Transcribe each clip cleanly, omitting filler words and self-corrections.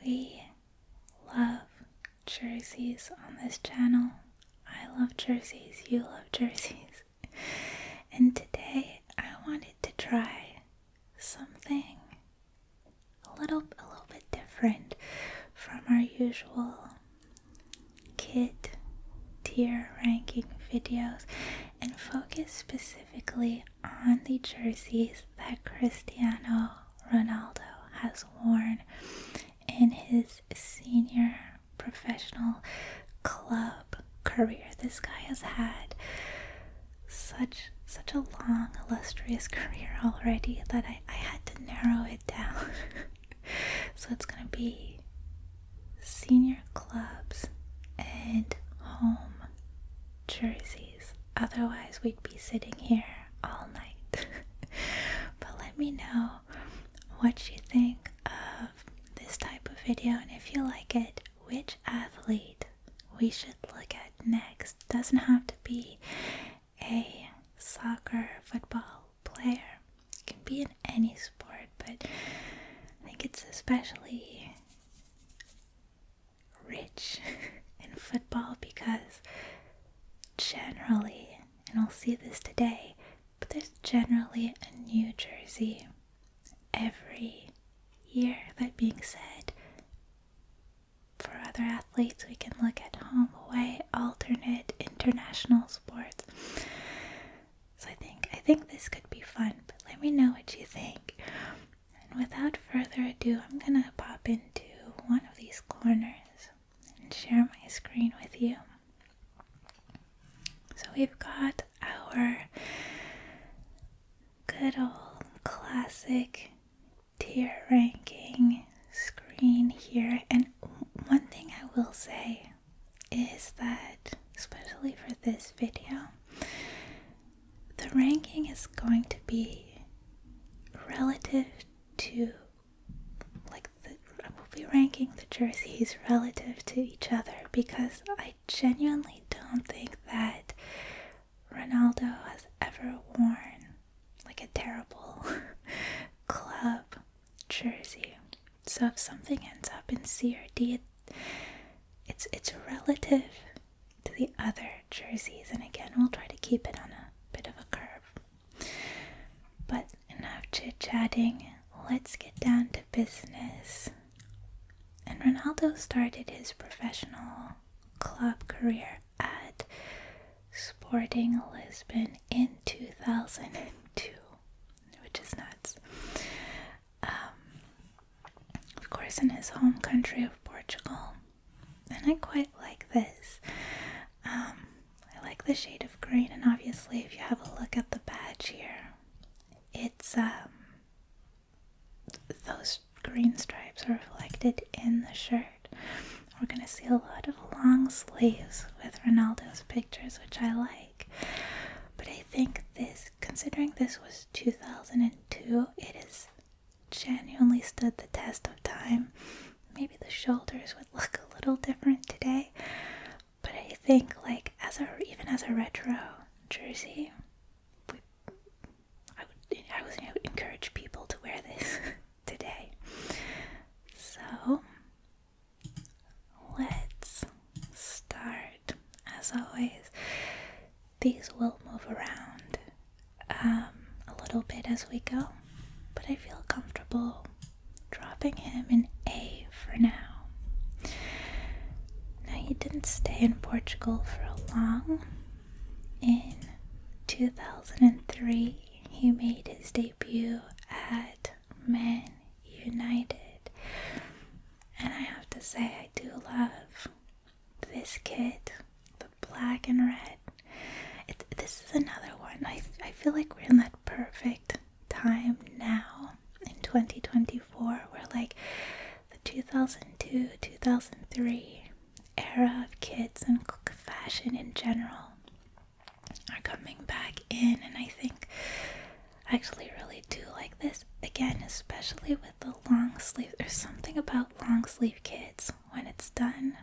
We love jerseys on this channel. I love jerseys, you love jerseys. And today I wanted to try something a little bit different from our usual kid tier ranking videos and focus specifically on the jerseys that Cristiano Ronaldo has worn in his senior professional club career. This guy has had such a long, illustrious career already that I had to narrow it down. So it's gonna be senior clubs and home jerseys. Otherwise we'd be sitting here all night. But let me know what you think of this type of video, and if you like it, which athlete we should look at next. Doesn't have to be a soccer, football player. It can be in any sport, but I think it's especially rich in football because generally, and we'll see this today, but there's generally a new jersey every year. That being said, for other athletes, we can look at home, away, alternate, international sports. So I think this could be fun, but let me know what you think. And without further ado, I'm gonna pop into one of these corners and share my screen with you. So we've got our good old classic tier ranking screen here, and one thing I will say is that, especially for this video, the ranking is going to be relative to, I will be ranking the jerseys relative to each other, because I genuinely don't think that Ronaldo has ever worn like a terrible club jersey. So if something ends up in C or D, it's relative to the other jerseys, and again, we'll try to keep it on a bit of a curve. But enough chit-chatting, let's get down to business. And Ronaldo started his professional club career at Sporting Lisbon in 2002, which is nuts. Of course, in his home country of Portugal. And I quite like this. I like the shade of green, and obviously if you have a look at the badge here, it's those green stripes are reflected in the shirt. We're gonna see a lot of long sleeves with Ronaldo's pictures, which I like. But I think this, considering this was 2002, it has genuinely stood the test of time. Maybe the shoulders would look a little different today, but I think even as a retro jersey, I would encourage people to wear this today. So let's start. As always, these will move around a little bit as we go, but I feel comfortable dropping him in A for now. Now, he didn't stay in Portugal for long. In 2003, he made his debut at Man United, and I have to say, I do love this kit, the black and red. This is another one. I feel like we're in that perfect time now in 2024 where like the 2002, 2003 era of kids and fashion in general are coming back in, and I think I actually really do like this. Again, especially with the long sleeve. There's something about long sleeve kids. When it's done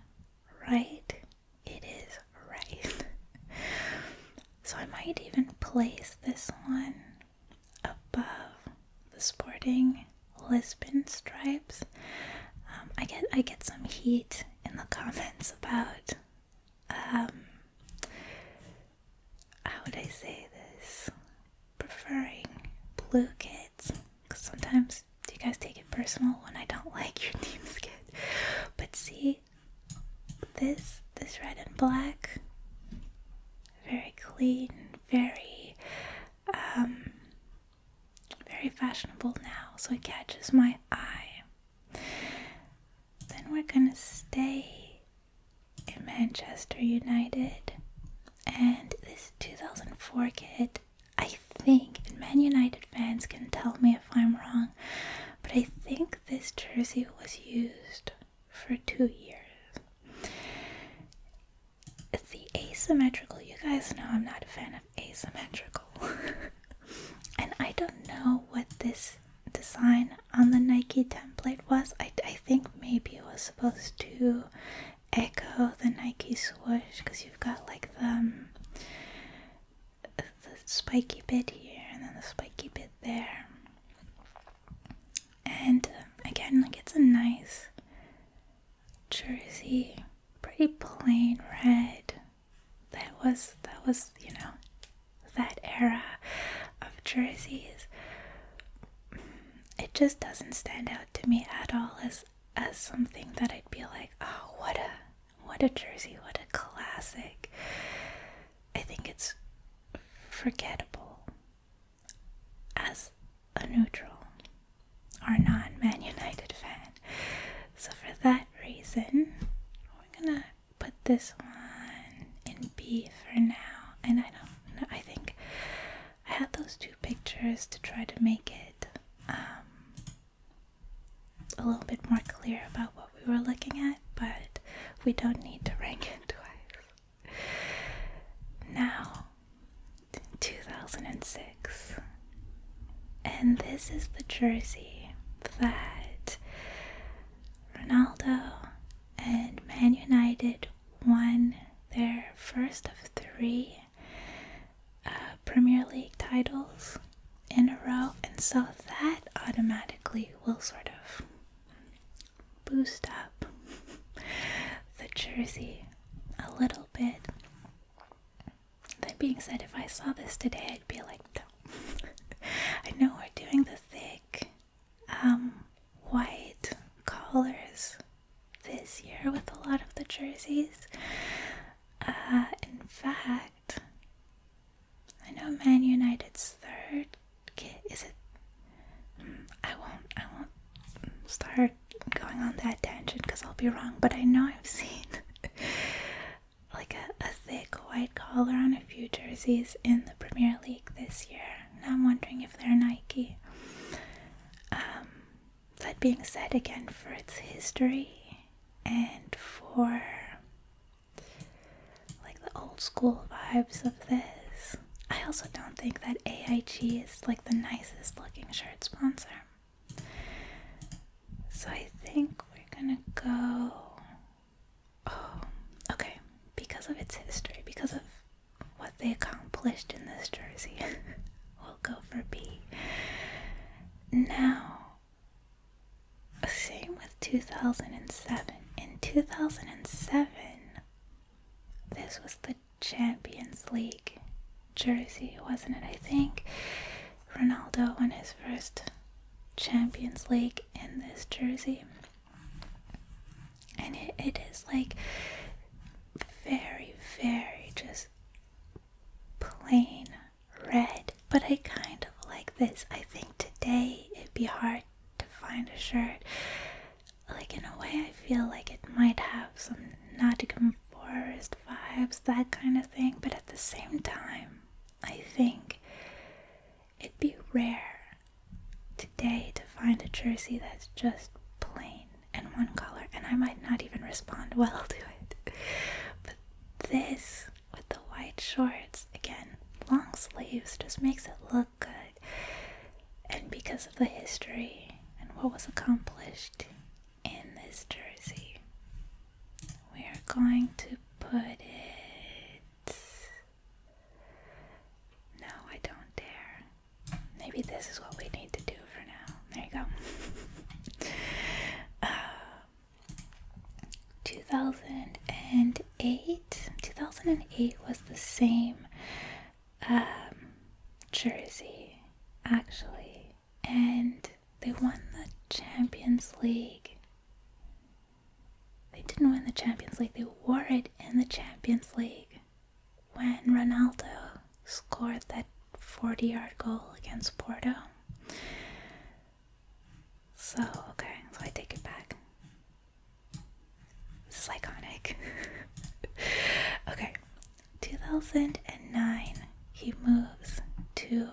right, it is right. So I might even place this one above the Sporting Lisbon stripes. I I get some heat in the comments about, how would I say this, preferring blue kits, because sometimes you guys take it personal when I don't like your team's kit. But see, this red and black, very clean, very fashionable now, so it catches my eye. Then we're gonna stay in Manchester United, and this 2004 kit, I think, and Man United fans can tell me if I'm wrong, but I think this jersey was used for 2 years. It's the asymmetrical. You guys know I'm not a fan of asymmetrical. And I don't know what this design on the Nike template was. I think maybe it was supposed to echo the Nike swoosh, because you've got like the spiky bit here and then the spiky bit there. And again, like, it's a nice jersey, pretty plain red. That was you know, that era of jerseys. It just doesn't stand out to me at all as something that I'd be like, oh, what a jersey, what a classic. I think it's forgettable as a neutral or non-Man United fan. So for that reason, we're gonna put this one in B for now. And I don't know, I think I had those two pictures to try to make it a little bit more clear about what we were looking at, but we don't need to rank it twice. Now, 2006, and this is the jersey that Ronaldo and Man United won their first of 3 Premier League titles in a row, and so that automatically will sort of boost up the jersey a little bit. That being said, if I saw this today, I'd be like, no. I know we're doing the thick white collars this year with a lot of the jerseys. In fact, I know Man United's third kit, is it? I won't start going on that tangent because I'll be wrong, but I know I've seen like a thick white collar on a few jerseys in the Premier League this year. Now I'm wondering if they're Nike. That being said, again, for its history and for like the old school vibes of this, I also don't think that AIG is like the nicest looking shirt sponsor. So I think we're gonna go, okay, because of its history, because of what they accomplished in this jersey, we'll go for B. Now, same with 2007. In 2007, this was the Champions League jersey, wasn't it? I think Ronaldo won his first Champions League in this jersey, and it is like very, very just plain red, but I kind of like this. I think today it'd be hard to find a shirt, like, in a way I feel like it might have some Nottingham Forest vibes, that kind of thing, but at the same time, I think it'd be rare today to find a jersey that's just plain and one color, and I might not even respond well to it. But this with the white shorts, again, long sleeves, just makes it look good. And because of the history and what was accomplished in this jersey, we are going to put it... No, I don't dare. Maybe this is what we need to do for now. There you go. 2008. 2008 was the same jersey, actually, and they won the Champions League. They didn't win the Champions League, they wore it in the Champions League when Ronaldo scored that 40-yard goal against Porto. So, okay, so I take it back. This is iconic. Okay, 2009, he moves to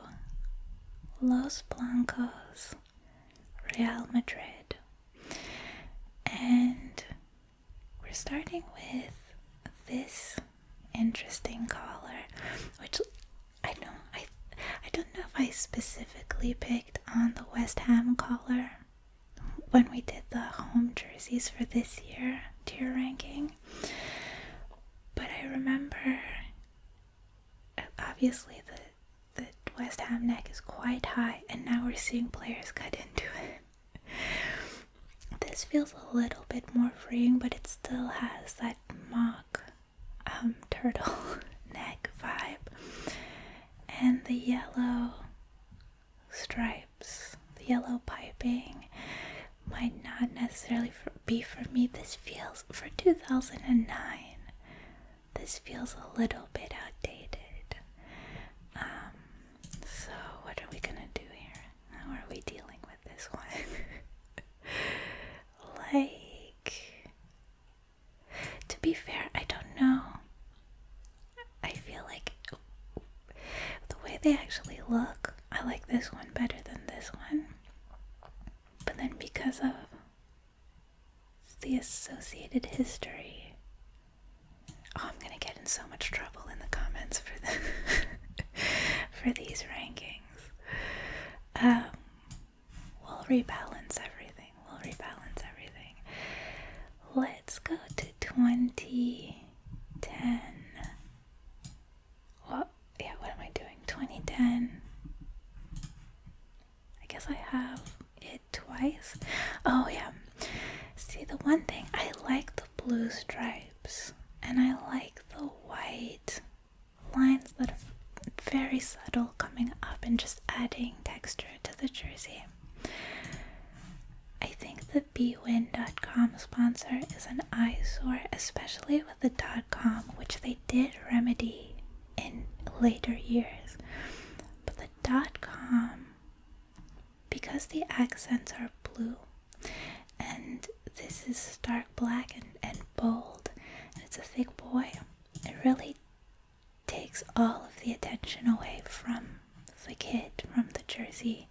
Los Blancos, Real Madrid. And we're starting with this interesting collar, which I don't know if I specifically picked on the West Ham collar when we did the home jerseys for this year tier ranking, but I remember obviously the West Ham neck is quite high, and now we're seeing players cut into it. This feels a little bit more freeing, but it still has that mock turtle neck vibe, and the yellow stripes, the yellow piping might not necessarily be for me. This feels, for 2009, this feels a little bit outdated. So what are we gonna do here? How are we dealing with this one? Like, to be fair, I don't know. I feel like the way they actually look, I like this one better than this one. But then because of the associated history, I'm gonna get in so much trouble in the comments for for these rankings. We'll rebalance everything. Let's go to 2010. What am I doing? 2010. I guess I have it twice. Oh yeah. See, the one thing, I like the blue stripes, and I like the white lines that are very subtle coming up and just adding texture to the jersey. I think the bwin.com sponsor is an eyesore, especially with the .com, which they did remedy in later years. But the .com, because the accents are blue, and this is stark black and bold, and it's a thick boy, it really takes all of the attention away from the kit, from the jersey,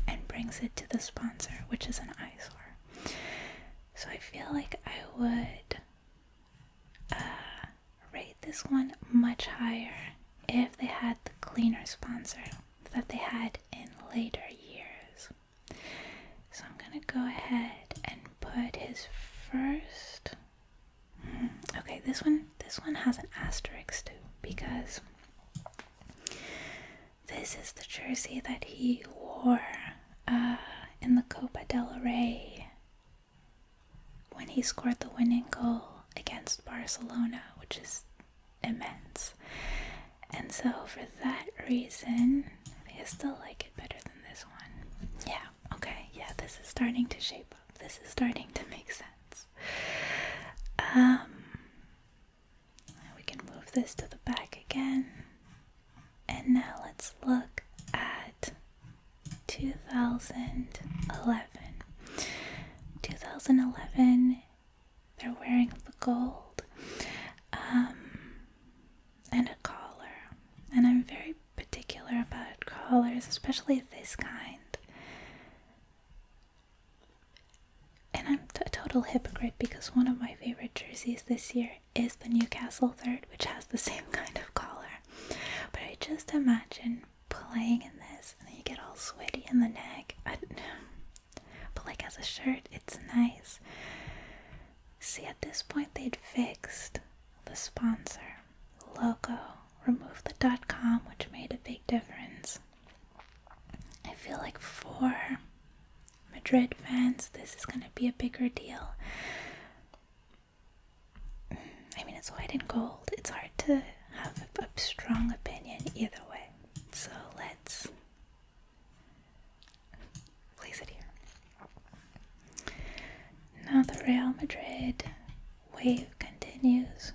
and brings it to the sponsor, which is an eyesore. So I feel like I would rate this one much higher if they had the cleaner sponsor that they had in later years. So I'm gonna go ahead and put his first. Okay, this one has an asterisk too, because this is the jersey that he wore in the Copa del Rey when he scored the winning goal against Barcelona, which is immense. And so for that reason, I think I still like it better than this one. Yeah, okay, yeah, this is starting to shape up. This is starting to make sense. We can move this to the back again. And now let's look at 2011. 2011, they're wearing the gold and a collar. And I'm very particular about collars, especially this kind. And I'm a total hypocrite because one of my favorite jerseys this year is the Newcastle third, which has the same kind of collar. But I just imagine playing in this and then you get all sweaty in the neck. I don't know. But like as a shirt, it's nice. See, at this point they'd fixed the sponsor logo, removed the .com, which made a big difference. I feel like for Madrid fans, this is going to be a bigger deal. I mean, it's white and gold. It's hard to have a strong opinion either way. So let's place it here. Now the Real Madrid wave continues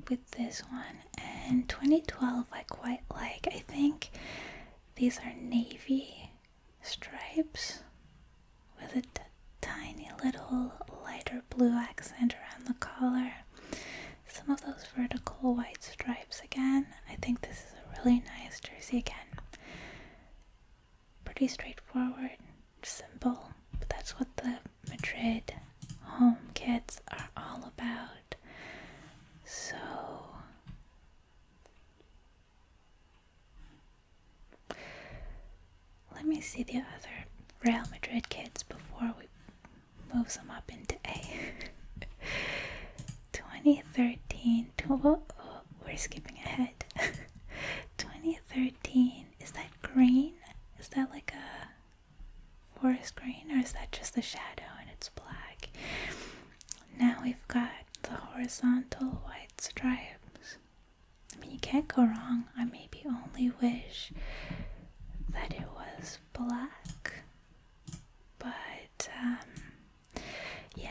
with this one. And 2012 I quite like. I think these are navy stripes with a tiny little lighter blue accent around the collar. Some of those vertical white stripes again. I think this is a really nice jersey again. Pretty straightforward, simple, but that's what the Madrid home kits are all about. So let me see the other Real Madrid kits before we move them up into A. 2013, we're skipping ahead. 2013, is that green? Is that like a forest green, or is that just the shadow and it's black? Now we've got the horizontal white stripes. I mean, you can't go wrong. I maybe only wish that it was black, but yeah,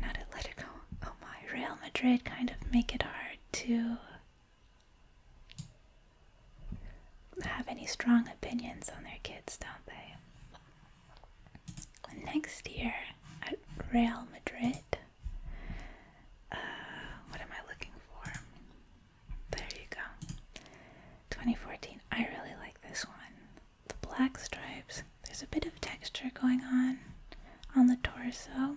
not Atletico, oh my, Real Madrid kind of make it hard to have any strong opinions on their kids, don't they? Next year at Real Madrid, what am I looking for? There you go. 2014, I really like this one. The black stripes, there's a bit of texture going on the torso,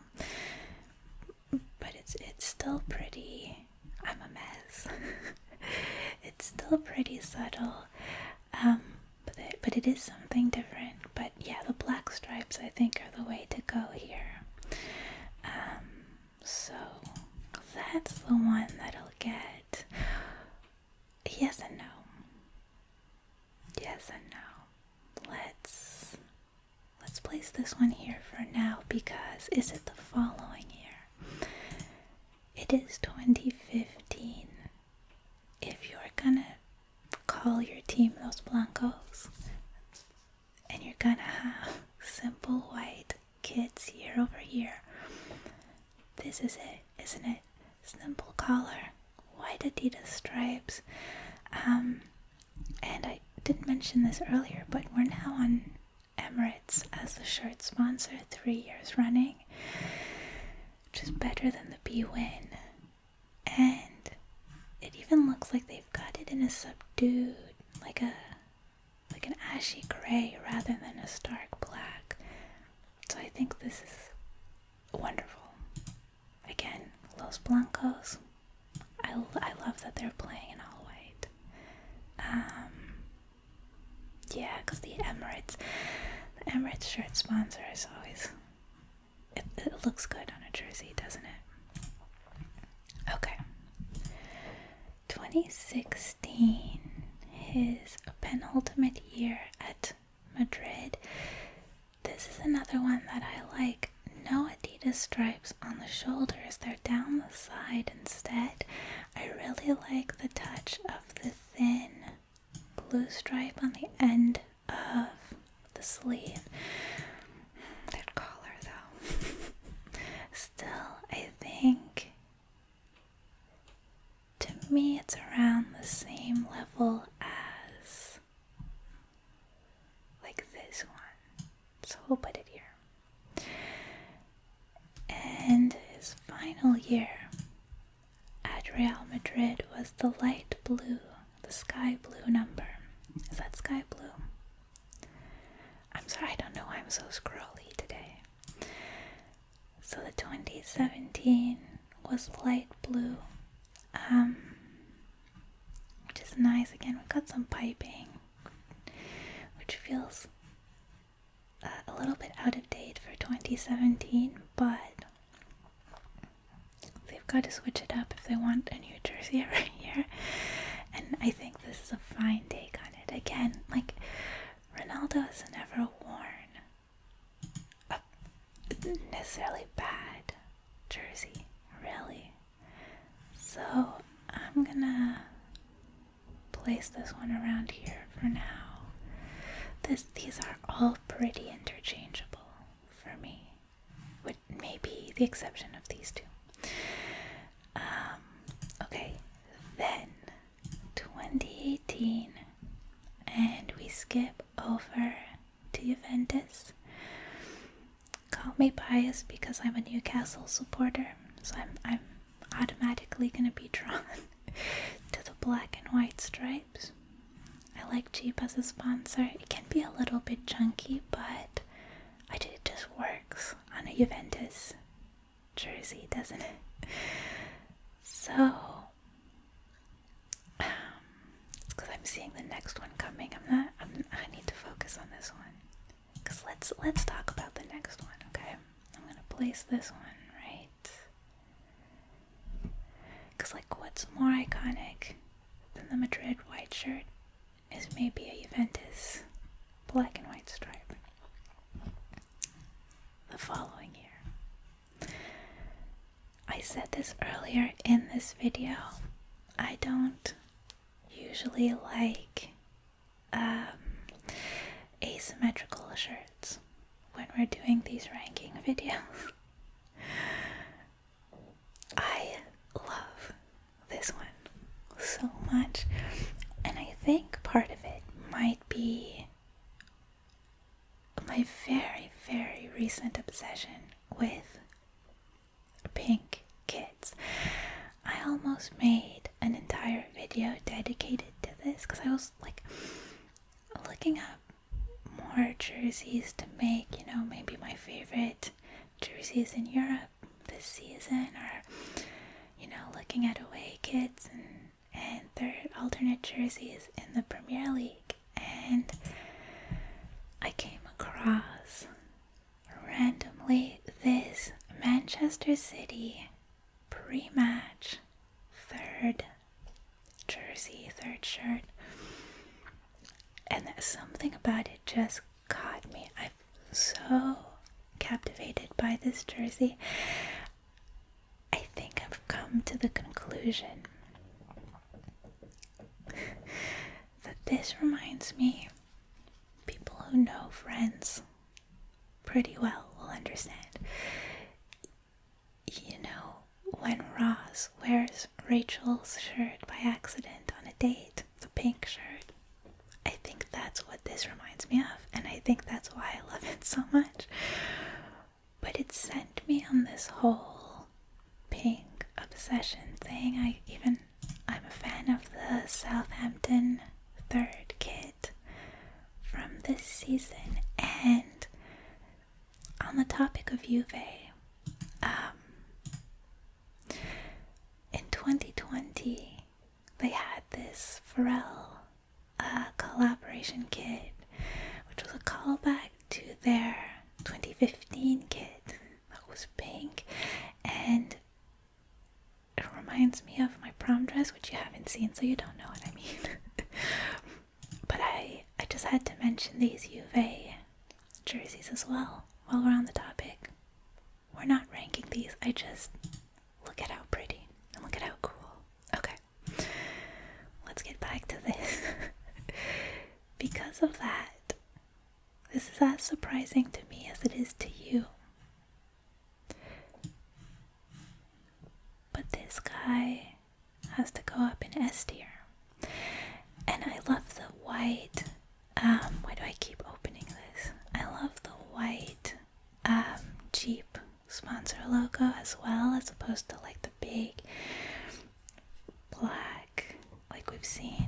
but it's still pretty, I'm a mess. It's still pretty subtle, but it is something different. But yeah, the black stripes I think are the way to go here. So that's the one that'll get yes and no. Yes and no. Let's place this one here for now, because is it the following year? It is 2015. If you're gonna call your team Los Blancos, and you're gonna have simple white kits year over year, this is it, isn't it? Simple collar, white Adidas stripes, and I didn't mention this earlier, but we're now on Emirates as the shirt sponsor 3 years running, which is better than the B-Win. And it even looks like they've got it in a subdued, like an ashy gray rather than a stark black. So I think this is wonderful. Again, Los Blancos, I love that they're playing in all white. Yeah, because the Emirates shirt sponsor is always, it looks good on a jersey, doesn't it? Okay. 2016, his penultimate year at Madrid. This is another one that I like. No Adidas stripes on the shoulders, they're down the side instead. I really like the touch of the thin blue stripe on the end of the sleeve. That collar though. Still, I think, to me it's around the same level as like this one. So we'll put it here. And his final year at Real Madrid was the light blue, the sky blue number. Is that sky blue? I'm sorry, I don't know why I'm so scrolly today. So the 2017 was light blue, which is nice. Again, we've got some piping, which feels a little bit out of date for 2017, but they've got to switch it up if they want a new jersey every year. And I think this is a fine take on it. Again, like, Ronaldo has never worn a necessarily bad jersey, really. So I'm gonna place this one around here for now. These are all pretty interchangeable for me, with maybe the exception of these two. Okay, then 2018, and we skip over to Juventus. Call me biased because I'm a Newcastle supporter, so I'm automatically gonna be drawn to the black and white stripes. I like cheap as a sponsor. It can be a little bit chunky, but it just works on a Juventus jersey, doesn't it? So it's because I'm seeing the next one coming. I need to focus on this one. Because let's talk about the next one, okay? I'm gonna place this one right. Because what's more iconic than the Madrid white shirt is maybe a Juventus black and white stripe. The following year. I said this earlier in this video. I don't usually like asymmetrical shirts when we're doing these ranking videos. I love this one so much, and I think part of it might be my very, very recent obsession with pink kits. I almost made an entire video dedicated to this because I was looking up more jerseys to make, maybe my favorite jerseys in Europe this season, or looking at away kits and third alternate jerseys in the Premier League, and I came across randomly this Manchester City pre-match third shirt, and something about it just caught me. I'm so captivated by this jersey. I think I've come to the conclusion that this reminds me, people who know Friends pretty well will understand. When Ross wears Rachel's shirt by accident on a date, the pink shirt, I think that's what this reminds me of, and I think that's why I love it so much. But it sent me on this whole pink obsession thing. I'm a fan of the Southampton third kit from this season, and on the topic of Juve, in 2020 they had this Pharrell collaboration kit, which was a callback to their 2015 kit that was pink, and it reminds me of my prom dress, which you haven't seen, so you don't know what I mean. But I just had to mention these Juve jerseys as well while we're on the topic. We're not ranking these, I just look at how pretty and look at how cool. Okay, let's get back to this. Because of that, this is as surprising to me as it is to you. But this guy has to go up in S tier. And I love the white, why do I keep opening this? I love the white, cheap sponsor logo as well, as opposed to the big black, we've seen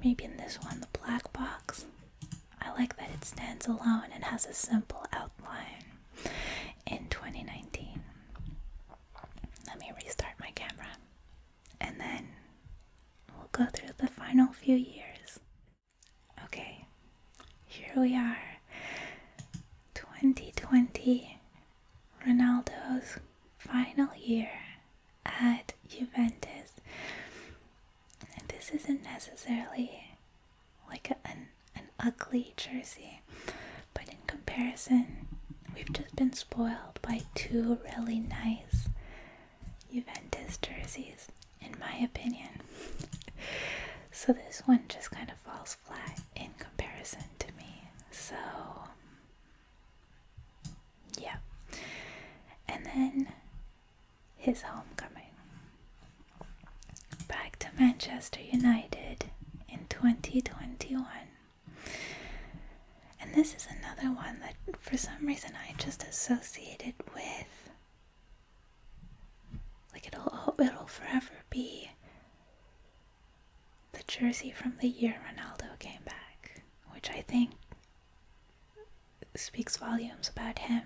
maybe in this one, the black box. I like that it stands alone and has a simple outline in 2019. Let me restart my camera, and then we'll go through the final few years. Okay, here we are, 2020, Ronaldo's final year at Juventus. And this isn't necessarily an ugly jersey, but in comparison, we've just been spoiled by two really nice Juventus jerseys, in my opinion. So this one just kind of falls flat in comparison to me. So, yeah. And then his homecoming. Back to Manchester United in 2021. And this is another one that for some reason I just associated with, like, it'll forever be the jersey from the year Ronaldo came back, which I think speaks volumes about him.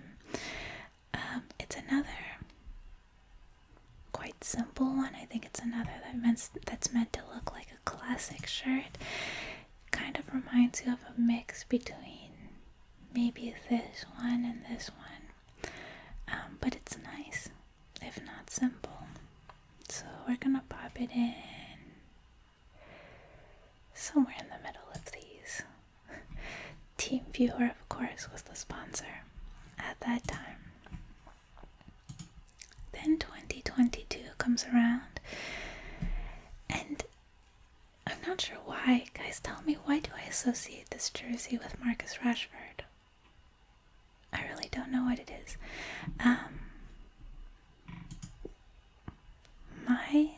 It's another quite simple one. I think it's another that's meant to look like a classic shirt. Kind of reminds you of a mix between maybe this one and this one. But it's nice, if not simple. So we're gonna pop it in somewhere in the middle of these. Team Viewer, of course, was the sponsor at that time. Then 2022 comes around, and I'm not sure why. Guys, tell me, why do I associate this jersey with Marcus Rashford? I really don't know what it is. My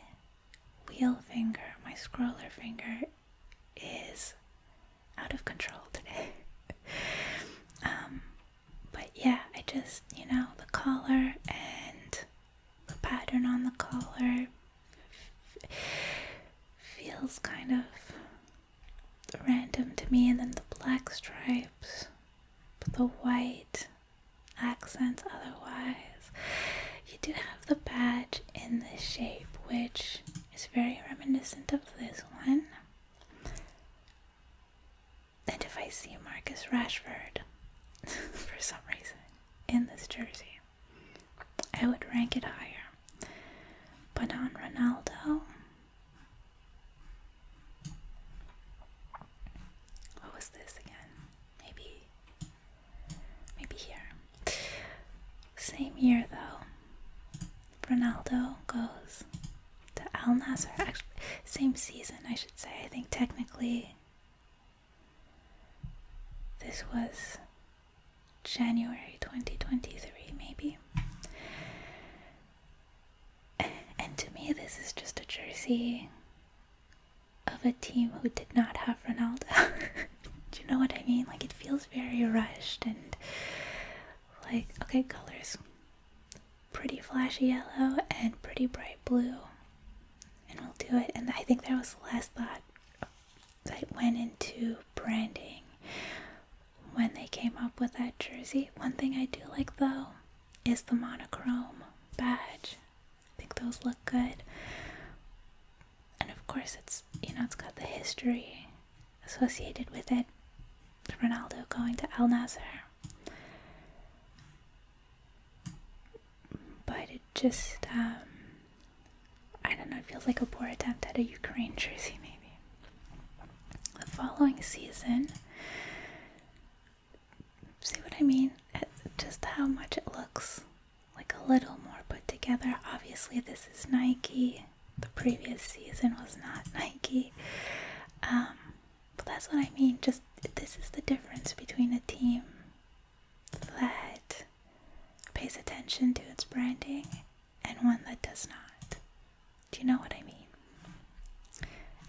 wheel finger, my scroller finger, is out of control today. But yeah, I just, the collar and the pattern on the collar feels kind of random to me, and then the black stripes, but the white accents otherwise. You do have the badge in this shape, which is very reminiscent of this one. And if I see Marcus Rashford, for some reason, in this jersey, I would rank it higher. But on Ronaldo, what was this again? Maybe here. Same year though, Ronaldo goes to Al Nassr. Actually, same season, I should say. I think technically this was January 2023, maybe. And to me, this is just a jersey of a team who did not have Ronaldo. Do you know what I mean? Like, it feels very rushed and like, okay, colors. Pretty flashy yellow and pretty bright blue. And we'll do it. And I think there was less thought that went into branding when they came up with that jersey. One thing I do like though is the monochrome badge. I think those look good. And of course it's got the history associated with it. Ronaldo going to Al Nassr. But it just, I don't know, it feels like a poor attempt at a Ukraine jersey maybe. The following season, see what I mean? Just how much it looks like a little more put together. Obviously this is Nike. The previous season was not Nike. But that's what I mean. Just, this is the difference between a team that pays attention to its branding and one that does not. Do you know what I mean?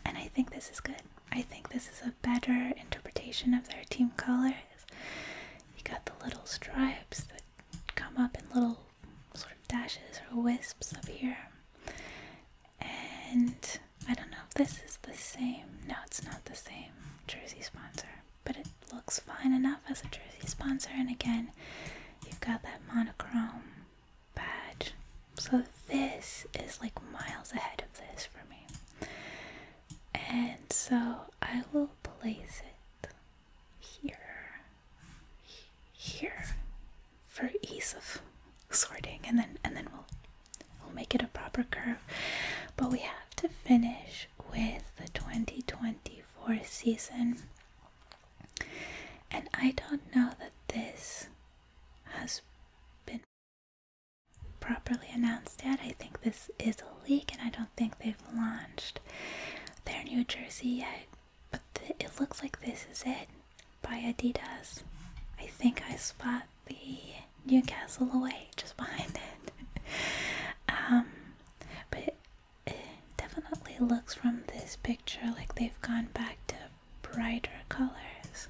And I think this is good. I think this is a better interpretation of their team colors. You got the little stripes that come up in little sort of dashes or wisps up here. And I don't know if this is the same. No, it's not the same jersey sponsor, but it looks fine enough as a jersey sponsor. And again, you've got that monochrome badge. So this is like miles ahead of this for me. And so I will place it here for ease of sorting, and then we'll make it a proper curve. But we have to finish with the 2024 season, and I don't know that this has been properly announced yet. I think this is a leak, and I don't think they've launched their new jersey yet. But it looks like this is it by Adidas. I think I spot the Newcastle away just behind it. But it definitely looks from this picture like they've gone back to brighter colors.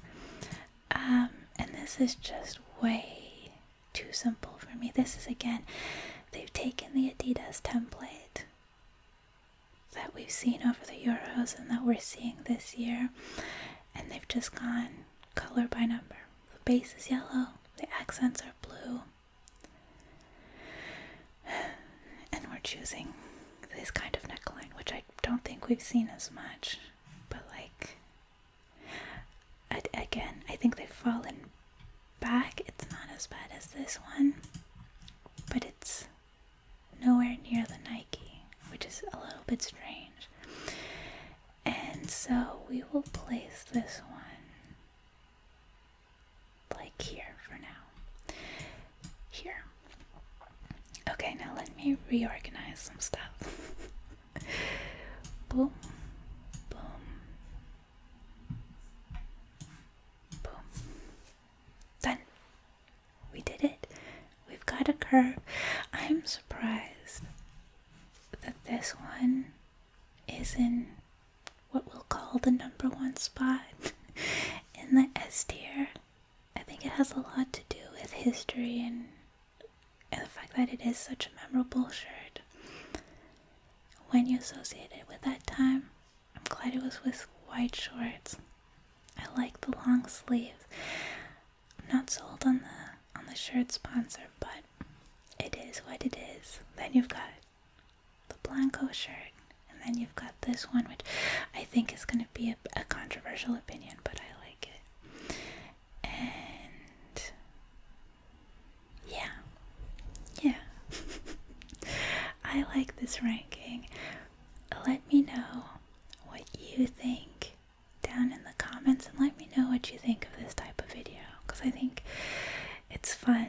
And this is just way too simple for me. This is, again, they've taken the Adidas template that we've seen over the Euros and that we're seeing this year, and they've just gone color by number. The base is yellow, the accents are blue, and we're choosing this kind of neckline, which I don't think we've seen as much. But like, again, I think they've fallen back. It's not as bad as this one, but it's nowhere near the Nike, which is a little bit strange. And so we will place this one like here for now. Here. Okay, now let me reorganize some stuff. Boom, boom, boom. Done. We did it. We've got a curve. I'm surprised that this one is in what we'll call the number one spot in the S tier. I think it has a lot to do with history and the fact that it is such a memorable shirt. When you associate it with that time, I'm glad it was with white shorts. I like the long sleeves. I'm not sold on the shirt sponsor, but it is what it is. Then you've got the Blanco shirt, and then you've got this one, which I think is going to be a controversial opinion, but I like it. And yeah. I like this ranking. Let me know what you think down in the comments, and let me know what you think of this type of video, because I think it's fun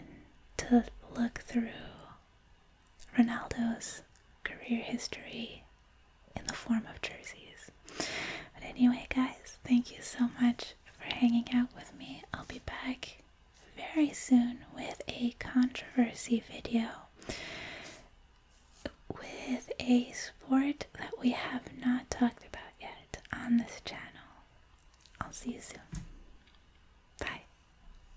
to look through Ronaldo's career history in the form of jerseys. But anyway, guys, thank you so much for hanging out with me. I'll be back very soon with a controversy video with a sport that we have not talked about yet on this channel. I'll see you soon.